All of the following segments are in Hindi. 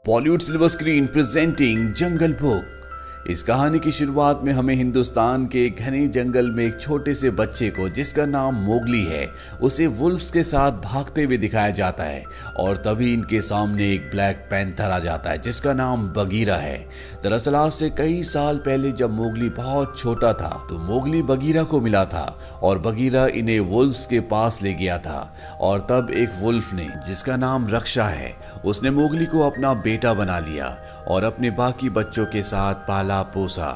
बॉलीवुड सिल्वर स्क्रीन प्रेजेंटिंग जंगल बुक। इस कहानी की शुरुआत में हमें हिंदुस्तान के घने जंगल में एक छोटे से बच्चे को, जिसका नाम मोगली है, उसे वुल्फ्स के साथ भागते हुए दिखाया जाता है। और तभी इनके सामने एक ब्लैक पैंथर आ जाता है जिसका नाम बगीरा है। दरअसल आज से कई साल पहले जब मोगली बहुत छोटा था तो मोगली बगीरा को मिला था और बगीरा इन्हें वुल्फ्स के पास ले गया था। और तब एक वुल्फ ने, जिसका नाम रक्षा है, उसने मोगली को अपना बेटा बना लिया और अपने बाकी बच्चों के साथ पाला पोसा।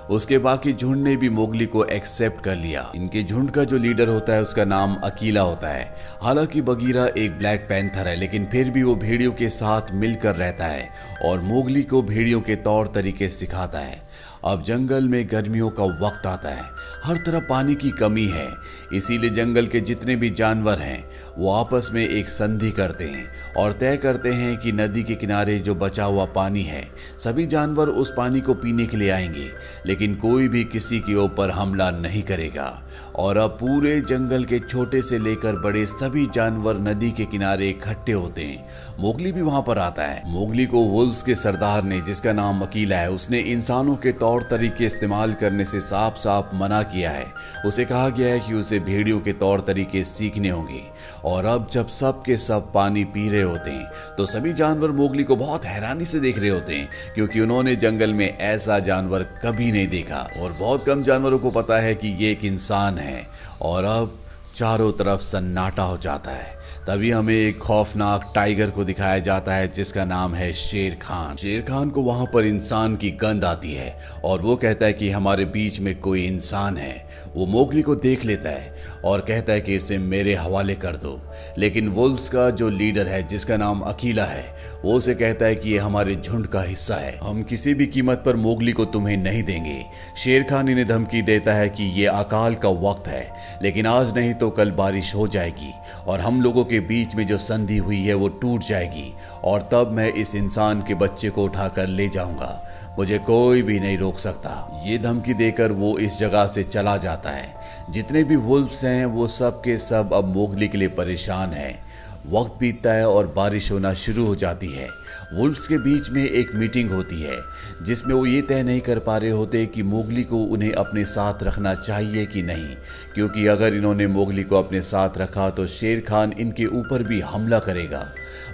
उसके बाकी झुंड ने भी मोगली को एक्सेप्ट कर लिया। इनके झुंड का जो लीडर होता है उसका नाम अकीला होता है। हालांकि बगीरा एक ब्लैक पैंथर है, लेकिन फिर भी वो भेड़ियों के साथ मिलकर रहता है और मोगली को भेड़ियों के तौर तरीके सिखाता है। अब जंगल में गर्मियों का वक्त आता है, हर तरफ पानी की कमी है, इसीलिए जंगल के जितने भी जानवर हैं वो आपस में एक संधि करते हैं और तय करते हैं कि नदी के किनारे जो बचा हुआ पानी है, सभी जानवर उस पानी को पीने के लिए आएंगे, लेकिन कोई भी किसी के ऊपर हमला नहीं करेगा। और अब पूरे जंगल के छोटे से लेकर बड़े सभी जानवर नदी के किनारे इकट्ठे होते हैं। मोगली भी वहां पर आता है। मोगली को वुल्फ्स के सरदार ने, जिसका नाम अकीला है, उसने इंसानों के तौर तरीके इस्तेमाल करने से साफ साफ मना किया है। उसे कहा गया है कि उसे भेड़ियों के तौर तरीके सीखने होंगे। और अब जब सब के सब पानी पी रहे होते हैं तो सभी जानवर मोगली को बहुत हैरानी से देख रहे होते हैं, क्योंकि उन्होंने जंगल में ऐसा जानवर कभी नहीं देखा और बहुत कम जानवरों को पता है कि ये एक इंसान है। और अब चारों तरफ सन्नाटा हो जाता है। तभी हमें एक खौफनाक टाइगर को दिखाया जाता है जिसका नाम है शेर खान। शेर खान को वहां पर इंसान की गंध आती है और वो कहता है कि हमारे बीच में कोई इंसान है। वो मोगली को देख लेता है और कहता है कि इसे मेरे हवाले कर दो, लेकिन वुल्फ्स का जो लीडर है, जिसका नाम अकीला है, वो उसे कहता है कि ये हमारे झुंड का हिस्सा है, हम किसी भी कीमत पर मोगली को तुम्हें नहीं देंगे। शेर खान इन्हें धमकी देता है कि ये अकाल का वक्त है, लेकिन आज नहीं तो कल बारिश हो जाएगी और हम लोगों के बीच में जो संधि हुई है वो टूट जाएगी और तब मैं इस इंसान के बच्चे को उठाकर ले जाऊंगा, मुझे कोई भी नहीं रोक सकता। ये धमकी देकर वो इस जगह से चला जाता है। जितने भी वुल्फ्स हैं वो सब के सब अब मोगली के लिए परेशान हैं। वक्त बीतता है और बारिश होना शुरू हो जाती है। वुल्फ्स के बीच में एक मीटिंग होती है जिसमें वो ये तय नहीं कर पा रहे होते कि मोगली को उन्हें अपने साथ रखना चाहिए कि नहीं, क्योंकि अगर इन्होंने मोगली को अपने साथ रखा तो शेर खान इनके ऊपर भी हमला करेगा।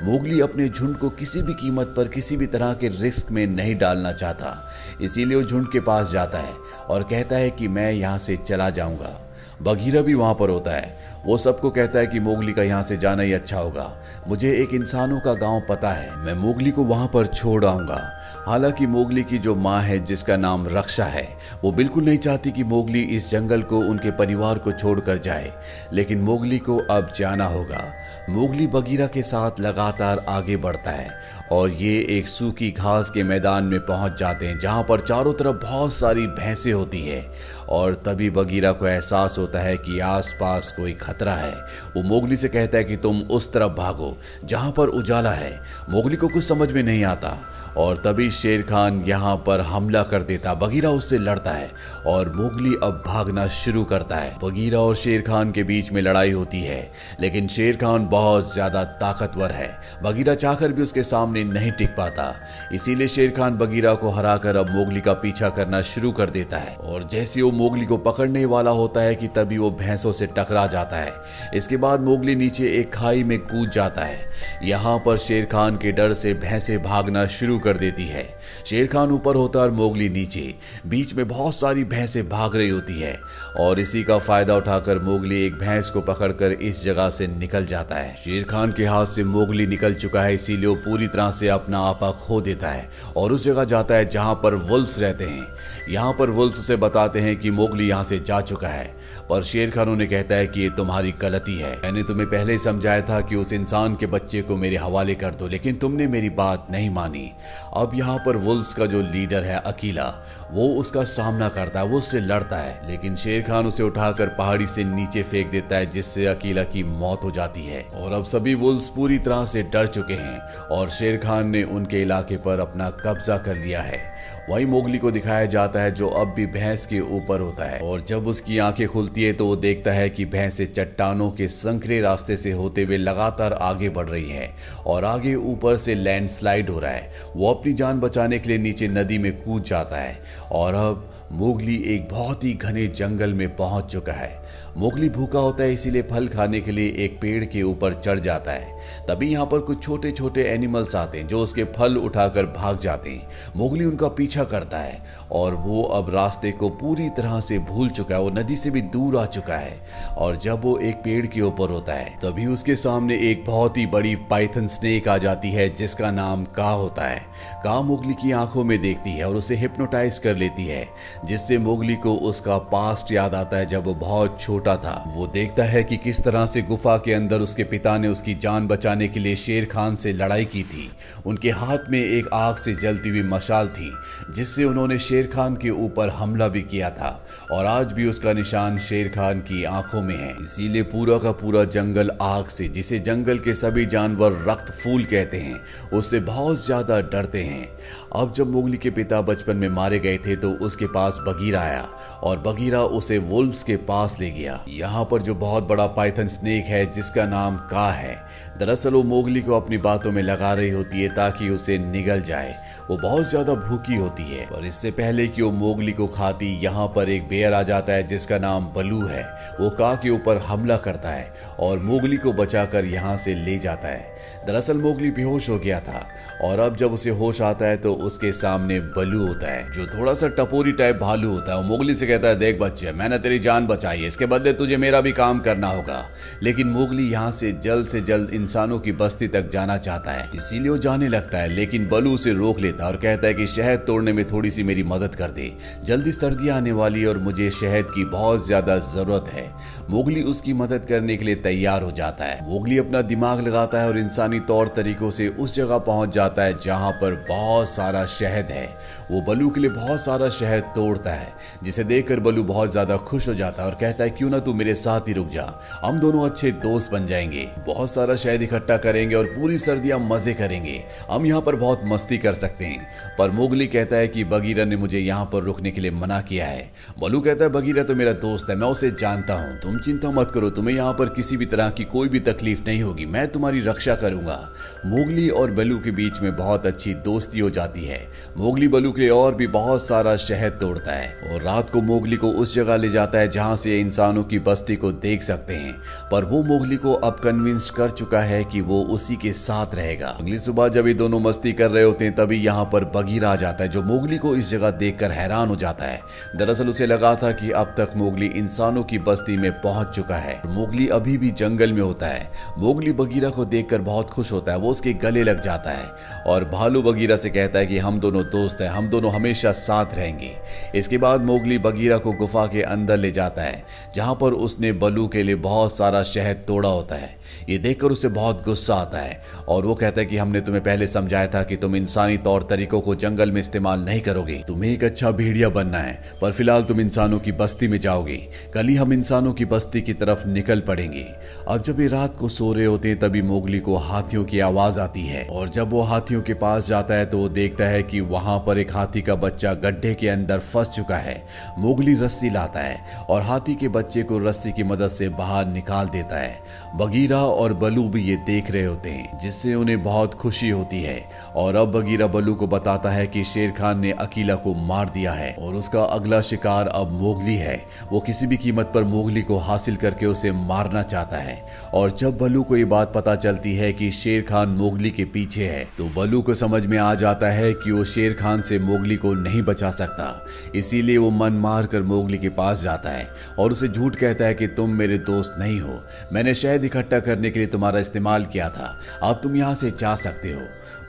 मोगली अपने झुंड को किसी भी कीमत पर किसी भी तरह के रिस्क में नहीं डालना चाहता, इसीलिए वो झुंड के पास जाता है और कहता है कि मैं यहाँ से चला जाऊंगा। बगीरा भी वहां पर होता है। वो सबको कहता है कि मोगली का यहाँ से जाना ही अच्छा होगा। मुझे एक इंसानों का गांव पता है, मैं मोगली को वहां पर छोड़ आऊंगा। हालांकि मोगली की जो माँ है, जिसका नाम रक्षा है, वो बिल्कुल नहीं चाहती कि मोगली इस जंगल को, उनके परिवार को छोड़कर जाए, लेकिन मोगली को अब जाना होगा। मोगली बगीरा के साथ लगातार आगे बढ़ता है और ये एक सूखी घास के मैदान में पहुंच जाते हैं जहां पर चारों तरफ बहुत सारी भैंसें होती है। और तभी बगीरा को एहसास होता है कि आसपास कोई खतरा है। वो मोगली से कहता है कि तुम उस तरफ भागो जहां पर उजाला है। मोगली को कुछ समझ में नहीं आता और तभी शेर खान यहाँ पर हमला कर देता। बगीरा उससे लड़ता है और मोगली अब भागना शुरू करता है। बगीरा और शेर खान के बीच में लड़ाई होती है, लेकिन शेर खान बहुत ज्यादा ताकतवर है। बगीरा चाहकर भी उसके सामने नहीं टिक पाता, इसीलिए शेर खान बगीरा को हराकर अब मोगली का पीछा करना शुरू कर देता है। और जैसे वो मोगली को पकड़ने वाला होता है कि तभी वो भैंसों से टकरा जाता है। इसके बाद मोगली नीचे एक खाई में कूद जाता है। यहाँ पर शेर खान के डर से भैंसें भागना शुरू कर देती है। शेर खान ऊपर होता है और मोगली नीचे। बीच में बहुत सारी भैंसें भाग रही होती है और इसी का फायदा उठाकर मोगली एक भैंस को पकड़कर इस जगह से निकल जाता है। शेर खान के हाथ से मोगली निकल चुका है, इसीलिए वो पूरी तरह से अपना आपा खो देता है और उस जगह जाता है जहां पर वुल्फ्स रहते हैं। यहाँ पर वुल्फ्स से बताते हैं कि मोगली यहाँ से जा चुका है, पर शेर खान उन्हें कहता है कि ये तुम्हारी गलती है। मैंने तुम्हें पहले ही समझाया था कि उस इंसान के बच्चे को मेरे हवाले कर दो, लेकिन तुमने मेरी बात नहीं मानी। अब यहाँ पर वुल्फ्स का जो लीडर है अकीला, वो उसका सामना करता है, वो उससे लड़ता है, लेकिन शेर खान उसे उठाकर पहाड़ी से नीचे फेंक देता है, जिससे अकीला की मौत हो जाती है। और अब सभी वुल्फ्स पूरी तरह से डर चुके हैं और शेर खान ने उनके इलाके पर अपना कब्जा कर लिया है। वही मोगली को दिखाया जाता है जो अब भी भैंस के ऊपर होता है, और जब उसकी आंखें खुलती है तो वो देखता है कि भैंसें चट्टानों के संकरे रास्ते से होते हुए लगातार आगे बढ़ रही है और आगे ऊपर से लैंडस्लाइड हो रहा है। वो अपनी जान बचाने के लिए नीचे नदी में कूद जाता है और अब मोगली एक बहुत ही घने जंगल में पहुंच चुका है। मोगली भूखा होता है, इसीलिए फल खाने के लिए एक पेड़ के ऊपर चढ़ जाता है। तभी यहाँ पर कुछ छोटे छोटे एनिमल्स आते हैं जो उसके फल उठाकर भाग जाते हैं। मोगली उनका पीछा करता है और वो अब रास्ते को पूरी तरह से भूल चुका है, वो नदी से भी दूर आ चुका है। और जब वो एक पेड़ के ऊपर होता है तभी उसके सामने एक बहुत ही बड़ी पाइथन स्नेक आ जाती है जिसका नाम का होता है। का मोगली की आंखों में देखती है और उसे हिप्नोटाइज कर लेती है, जिससे मोगली को उसका पास्ट याद आता है जब वो बहुत छोटा था। वो देखता है कि किस तरह से गुफा के अंदर उसके पिता ने उसकी जान बचाने के लिए शेर खान से लड़ाई की थी। उनके हाथ में एक आग से जलती हुई मशाल थी जिससे उन्होंने शेर खान के ऊपर हमला भी किया था, और आज भी उसका निशान शेर खान की आंखों में है। इसीलिए पूरा का पूरा जंगल आग से, जिसे जंगल के सभी जानवर रक्त फूल कहते हैं, उससे बहुत ज्यादा डरते हैं। अब जब मोगली के पिता बचपन में मारे गए थे तो उसके पास बगीरा आया और बगीरा उसे वुल्व्स के पास ले गया। यहाँ पर जो बहुत बड़ा पाइथन स्नेक है जिसका नाम का है, दरअसल वो मोगली को अपनी बातों में लगा रही होती है ताकि उसे निगल जाए। वो बहुत ज्यादा भूखी होती है, पर इससे पहले कि वो मोगली को खाती, यहाँ पर एक बेयर आ जाता है जिसका नाम बलू है। वो का के ऊपर हमला करता है और मोगली को बचाकर यहाँ से ले जाता है। दरअसल मोगली बेहोश हो गया था और अब जब उसे होश आता है तो उसके सामने बलू होता है जो थोड़ा सा टपोरी टाइप भालू होता है। वो मोगली से कहता है, देख बच्चे, मैंने तेरी जान बचाई है, इसके बदले तुझे मेरा भी काम करना होगा। लेकिन मोगली यहाँ से जल्द इंसानों की बस्ती तक जाना चाहता है, इसीलिए वो जाने लगता है। लेकिन बलू उसे रोक लेता है और कहता है कि शहद तोड़ने में थोड़ी सी मेरी मदद कर दे, जल्दी सर्दियां आने वाली और मुझे शहद की बहुत ज्यादा जरूरत है। मोगली उसकी मदद करने के लिए तैयार हो जाता है। मोगली अपना दिमाग लगाता है और इंसानी तौर तरीकों से उस जगह पहुंच जाता है जहां पर बहुत सारा शहद है। वो बलू के लिए बहुत सारा शहद तोड़ता है, जिसे देखकर बलू बहुत ज्यादा खुश हो जाता है और कहता है, क्यों ना तू मेरे साथ ही रुक जा, हम दोनों अच्छे दोस्त बन जाएंगे, बहुत सारा शहद इकट्ठा करेंगे और पूरी सर्दियां मजे करेंगे, हम यहाँ पर बहुत मस्ती कर सकते हैं। पर मोगली कहता है कि बगीरा ने मुझे यहाँ पर रुकने के लिए मना किया है। बलू कहता है, बगीरा तो मेरा दोस्त है, मैं उसे जानता हूँ, तुम चिंता मत करो, तुम्हें यहाँ पर किसी भी तरह की कोई भी तकलीफ नहीं होगी, मैं तुम्हारी रक्षा करूंगा। मोगली और बलू के बीच में बहुत अच्छी दोस्ती हो जाती है। मोगली बलू के लिए और भी बहुत सारा शहद तोड़ता है और रात को मोगली को उस जगह ले जाता है जहां से इंसानों की बस्ती को देख सकते हैं। पर वो मोगली को अब कन्विंस कर चुका है कि वो उसी के साथ रहेगा। अगली सुबह जब ये दोनों मस्ती कर रहे होते हैं तभी यहाँ पर बगीरा आ जाता है जो मोगली को इस जगह देखकर हैरान हो जाता है। दरअसल उसे लगा था कि अब तक मोगली इंसानों की बस्ती में पहुंच चुका है, मोगली अभी भी जंगल में होता है। मोगली बगीरा को देखकर बहुत खुश होता है, वो उसके गले लग जाता है और भालू बगीरा से कहता है कि हम दोनों दोस्त हैं, हम दोनों हमेशा साथ रहेंगे। इसके बाद मोगली बगीरा को गुफा के अंदर ले जाता है जहां पर उसने बलू के लिए बहुत सारा शहद तोड़ा होता है। ये देखकर उसे बहुत गुस्सा आता है और वो कहता है कि हमने तुम्हें पहले समझाया था कि तुम इंसानी तौर तरीकों को जंगल में इस्तेमाल नहीं करोगे, तुम्हें एक अच्छा भेड़िया बनना है, पर फिलहाल तुम इंसानों की बस्ती में जाओगे, कल ही हम इंसानों की बस्ती की तरफ निकल पड़ेंगे। अब जब ये रात को सो रहे होते हैं तभी मोगली को हाथियों की आवाज आती है और जब वो हाथियों के पास जाता है तो वो देखता है कि वहां पर एक हाथी का बच्चा गड्ढे के अंदर फंस चुका है। मोगली रस्सी लाता है और हाथी के बच्चे को रस्सी की मदद से बाहर निकाल देता है। बगीरा और बलू भी ये देख रहे होते हैं जिससे उन्हें बहुत खुशी होती है और अब बगीरा बलू को बताता है कि शेर खान ने अकीला को मार दिया है और उसका अगला शिकार अब मोगली है। वो किसी भी कीमत पर मोगली को हासिल करके उसे मारना चाहता है और जब बलू को ये बात पता चलती है कि शेर खान मोगली के पीछे है तो बलू को समझ में आ जाता है कि वो शेर खान से मोगली को नहीं बचा सकता। इसीलिए वो मन मार कर मोगली के पास जाता है और उसे झूठ कहता है कि तुम मेरे दोस्त नहीं हो, मैंने शहद इकट्ठा करने के लिए तुम्हारा इस्तेमाल किया था, अब तुम यहाँ से जा सकते हो।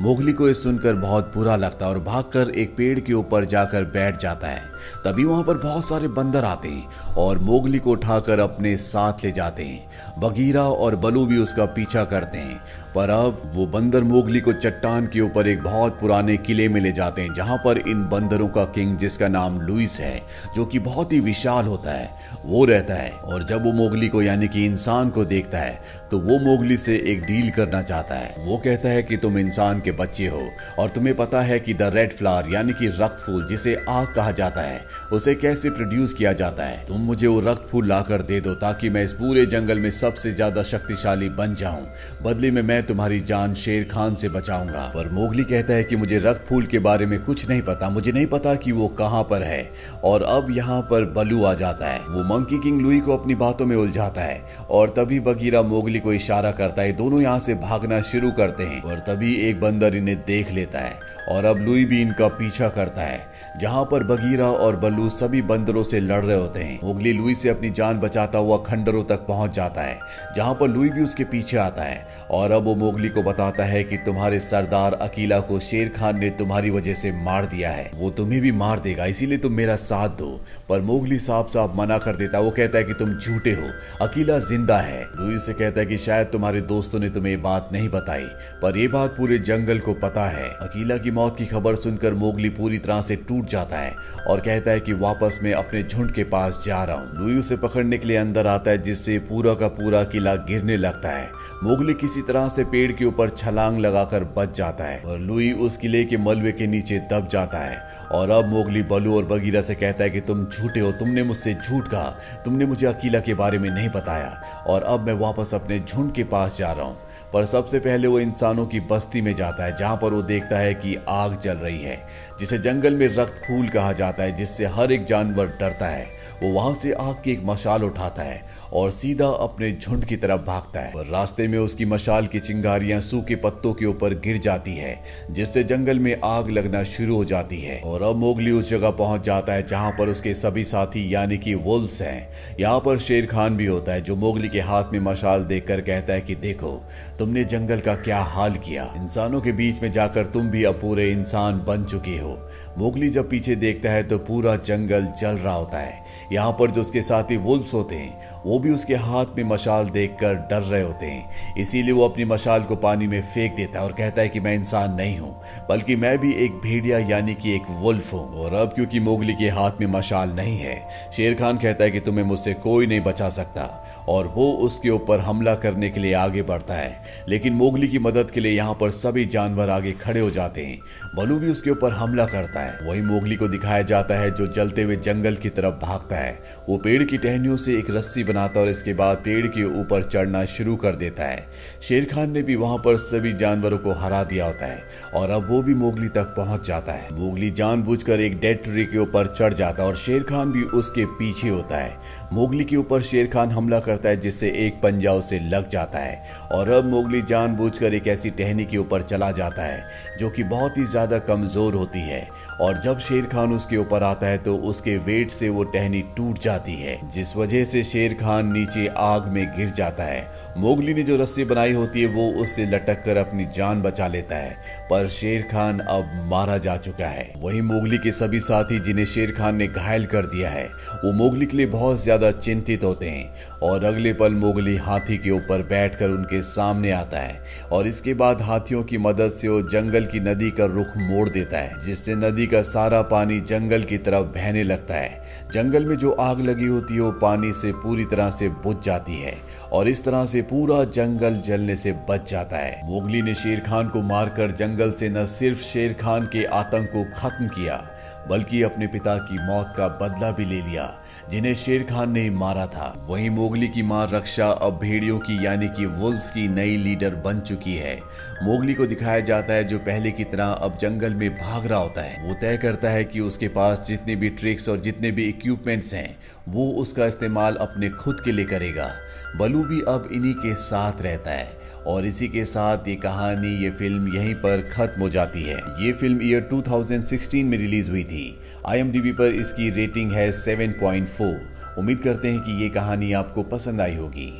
मोगली को ये सुनकर बहुत बुरा लगता है और भागकर एक पेड़ के ऊपर जाकर बैठ जाता है। तभी वहां पर बहुत सारे बंदर आते हैं और मोगली को उठाकर अपने साथ ले जाते हैं। बगीरा और बलू भी उसका पीछा करते हैं, पर अब वो बंदर मोगली को चट्टान के ऊपर एक बहुत पुराने किले में ले जाते हैं, जहां पर इन बंदरों का किंग, जिसका नाम लुइस है, जो कि बहुत ही विशाल होता है, वो रहता है। और जब वो मोगली को यानी कि इंसान को देखता है तो वो मोगली से एक डील करना चाहता है। वो कहता है कि तुम इंसान के बच्चे हो और तुम्हें पता है कि द रेड फ्लावर यानी कि रक्त फूल, जिसे आग कहा जाता है, उसे कैसे प्रोड्यूस किया जाता है। तुम मुझे वो रक्त फूल लाकर दे दो ताकि मैं इस पूरे जंगल में सबसे ज्यादा शक्तिशाली बन जाऊं। बदले में मैं तुम्हारी जान शेर खान से बचाऊंगा। पर मोगली कहता है कि मुझे रक्त फूल के बारे में कुछ नहीं पता, मुझे नहीं पता कि वो कहां पर है। और अब यहाँ पर बलू आ जाता है। वो मंकी किंग लुई को अपनी बातों में उलझाता है और तभी बगीरा मोगली को इशारा करता है। दोनों यहाँ से भागना शुरू करते हैं और तभी एक बंदर इन्हें देख लेता है और अब लुई भी इनका पीछा करता है। जहाँ पर बगीरा और बल्लू सभी बंदरों से लड़ रहे होते हैं, मोगली लुई से अपनी जान बचाता हुआ खंडरों तक पहुंच जाता है, जहाँ पर लुई भी उसके पीछे आता है। और अब वो मोगली को बताता है कि तुम्हारे सरदार अकीला को शेर खान ने तुम्हारी वजह से मार दिया है, वो तुम्हें भी मार देगा, इसीलिए तुम मेरा साथ दो। पर मोगली साफ साफ मना कर देता है। वो कहता है कि तुम झूठे हो, अकीला जिंदा है। लुई से कहता है कि शायद तुम्हारे दोस्तों ने तुम्हें ये बात नहीं बताई, पर यह बात पूरे जंगल को पता है। अकीला की मौत की खबर सुनकर मोगली पूरी तरह से टूट जाता है और कहता है कि वापस मैं अपने झुंड के पास जा रहा हूँ। लुई उसे पकड़ने के लिए अंदर आता है, जिससे पूरा का पूरा किला गिरने लगता है। मोगली किसी तरह से पेड़ के ऊपर छलांग लगाकर बच जाता है और लुई उस किले के मलबे के नीचे दब जाता है। और अब मोगली बलू और बगीरा से कहता है कि तुम झूठे हो, तुमने मुझसे झूठ कहा, तुमने मुझे अकीला के बारे में नहीं बताया और अब मैं वापस अपने झुंड के पास जा रहा हूँ। पर सबसे पहले वो इंसानों की बस्ती में जाता है, जहां पर वो देखता है कि आग जल रही है, जिसे जंगल में रक्त फूल कहा जाता है, जिससे हर एक जानवर डरता है। वो वहां से आग की एक मशाल उठाता है और सीधा अपने झुंड की तरफ भागता है। पर रास्ते में उसकी मशाल की चिंगारियां सूखे पत्तों के ऊपर गिर जाती है, जिससे जंगल में आग लगना शुरू हो जाती है। और अब मोगली उस जगह पहुंच जाता है जहां पर उसके सभी साथी यानी कि वुल्व्स हैं। यहाँ पर शेर खान भी होता है, जो मोगली के हाथ में मशाल देखकर कहता है कि देखो तुमने जंगल का क्या हाल किया, इंसानों के बीच में जाकर तुम भी अब पूरे इंसान बन चुके हो। मोगली जब पीछे देखता है तो पूरा जंगल जल रहा होता है। यहाँ पर जो उसके साथी वुल्व्स होते हैं वो भी उसके हाथ में मशाल देखकर डर रहे होते हैं, इसीलिए वो अपनी मशाल को पानी में फेंक देता है और कहता है कि मैं इंसान नहीं हूँ, बल्कि मैं भी एक भेड़िया यानी कि एक वुल्फ हूँ। और अब क्योंकि मोगली के हाथ में मशाल नहीं है, शेर खान कहता है कि तुम्हें मुझसे कोई नहीं बचा सकता और वो उसके ऊपर हमला करने के लिए आगे बढ़ता है। लेकिन मोगली की मदद के लिए यहाँ पर सभी जानवर आगे खड़े हो जाते हैं। बलू भी उसके ऊपर हमला करता है। वही मोगली को दिखाया जाता है जो जलते हुए जंगल की तरफ भागता है। वो पेड़ की टहनियों से एक रस्सी बनाता और इसके बाद पेड़ के ऊपर चढ़ना शुरू कर देता है। शेर खान ने भी वहां पर सभी जानवरों को हरा दिया होता है और अब वो भी मोगली तक पहुंच जाता है। मोगली जानबूझकर एक डेड ट्री के ऊपर चढ़ जाता है और शेर खान भी उसके पीछे होता है। मोगली के ऊपर शेर खान हमला करता है, जिससे एक पंजा उसे लग जाता है और अब मोगली जानबूझकर एक ऐसी टहनी के ऊपर चला जाता है जो कि बहुत ही ज्यादा कमजोर होती है। और जब शेर खान उसके ऊपर आता है तो उसके वेट से वो टहनी टूट जाती है, जिस वजह से शेर खान नीचे आग में गिर जाता है। मोगली ने जो रस्सी बनाई होती है वो उससे लटक कर अपनी जान बचा लेता है, पर शेर खान अब मारा जा चुका है। वहीं मोगली के सभी साथी जिन्हें शेर खान ने घायल कर दिया है, वो मोगली के लिए बहुत ज्यादा चिंतित होते हैं और अगले पल मोगली हाथी के ऊपर बैठकर उनके सामने आता है और इसके बाद हाथियों की मदद से वो जंगल की नदी का रुख मोड़ देता है, जिससे नदी का सारा पानी जंगल की तरफ बहने लगता है। जंगल में जो आग लगी होती है वो पानी से पूरी तरह से बुझ जाती है और इस तरह से पूरा जंगल जलने से बच जाता है। मोगली ने शेर खान को मारकर जंगल से न सिर्फ शेर खान के आतंक को खत्म किया, बल्कि अपने पिता की मौत का बदला भी ले लिया, जिन्हें शेर खान ने मारा था। वहीं मोगली की मां रक्षा अब भेड़ियों की यानी कि वुल्व्स की नई लीडर बन चुकी है। मोगली को दिखाया जाता है जो पहले की तरह अब जंगल में भाग रहा होता है। वो तय करता है कि उसके पास जितने भी ट्रिक्स और जितने भी इक्विपमेंट्स हैं वो उसका इस्तेमाल अपने खुद के लिए करेगा। बलू भी अब इन्हीं के साथ रहता है और इसी के साथ ये कहानी, ये फिल्म यहीं पर खत्म हो जाती है। ये फिल्म ईयर 2016 में रिलीज हुई थी। IMDb पर इसकी रेटिंग है 7.4। उम्मीद करते हैं कि ये कहानी आपको पसंद आई होगी।